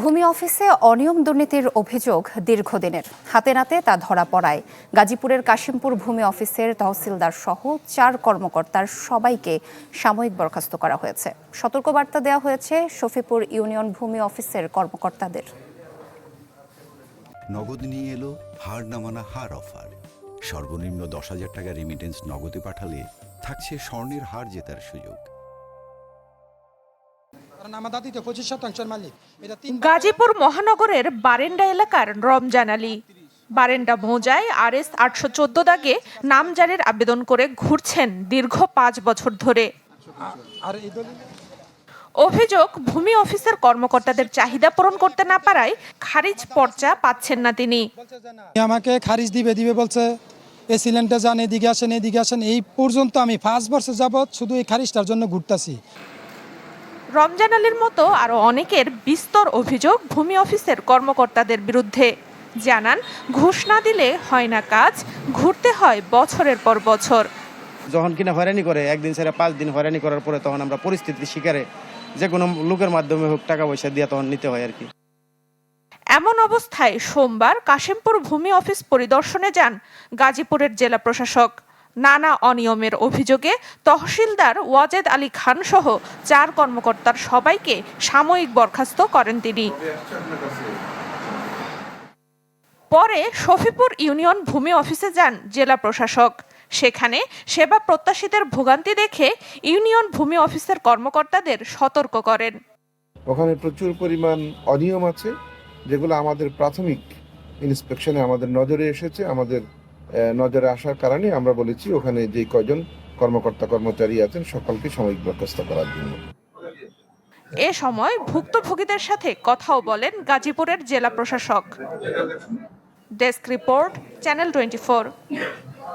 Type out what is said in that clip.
ভূমি অফিসে অনিয়ম দুর্নীতির অভিযোগ দীর্ঘদিনের, হাতে নাতে তা ধরা পড়ায় গাজীপুরের কাশিমপুর ভূমি অফিসের তহসিলদার সহ 4 কর্মকর্তার সবাইকে সাময়িক বরখাস্ত করা হয়েছে। সতর্কবার্তা দেওয়া হয়েছে শফিপুর ইউনিয়ন ভূমি অফিসের কর্মকর্তাদের। নগদ নিয়ে এলো হার না মানা হার অফার। সর্বনিম্ন 10,000 টাকা রেমিটেন্স নগদে পাঠালে থাকছে স্বর্ণের হার জেতার সুযোগ। গাজীপুর মহানগরের বারেন্ডা এলাকার রমজান আলী বারেন্ডা মৌজায় RS 814 দাগে নামজারির আবেদন করে ঘুরছেন দীর্ঘ 5 বছর ধরে। অভিযোগ, ভূমি অফিসের কর্মকর্তাদের চাহিদা পূরণ করতে না পারায় খারিজ পর্চা পাচ্ছেন না তিনি। আমাকে খারিজ দিবে বলছে, এই সিলিন্ডার যান, এদিকে আসেন। এই পর্যন্ত আমি 5 বছর যাবৎ শুধু এই খারিজটার জন্য ঘুরতেছি। রমজান আলীর মতো আরো অনেকের বিস্তর অভিযোগ ভূমি অফিসের কর্মকর্তাদের বিরুদ্ধে। জানান, ঘুষ না দিলে হয় না কাজ, ঘুরতে হয় বছরের পর বছর। যখন কিনা হয়রানি করে, একদিন ছেড়ে 5 দিন হয়রানি করার পরে তখন আমরা পরিস্থিতির শিকারে যে কোনো লোকের মাধ্যমে হোক টাকা পয়সা দিয়ে তখন নিতে হয় আর কি। এমন অবস্থায় সোমবার কাশিমপুর ভূমি অফিস পরিদর্শনে যান গাজীপুরের জেলা প্রশাসক। নানা অনিয়মের অভিযোগে তহসিলদার ওয়াজেদ আলী খান সহ 4 কর্মকর্তার সবাইকে সাময়িক বরখাস্ত করেন তিনি। পরে শফিপুর ইউনিয়ন ভূমি অফিসে যান জেলা প্রশাসক। সেখানে সেবা প্রত্যাশীদের ভোগান্তি দেখে ইউনিয়ন ভূমি অফিসের কর্মকর্তাদের সতর্ক করেন। ওখানে প্রচুর পরিমাণ অনিয়ম আছে, যেগুলো আমাদের প্রাথমিক ইন্সপেকশনে আমাদের নজরে এসেছে। আমাদের নজরে আসার কারণে আমরা বলেছি ওখানে যে কয়জন কর্মচারী আছেন সকলকে সাময়িক বরখাস্ত করার জন্য। এ সময় ভুক্তভোগীদের সাথে কথাও বলেন গাজীপুরের জেলা প্রশাসক। Desk report, channel 24।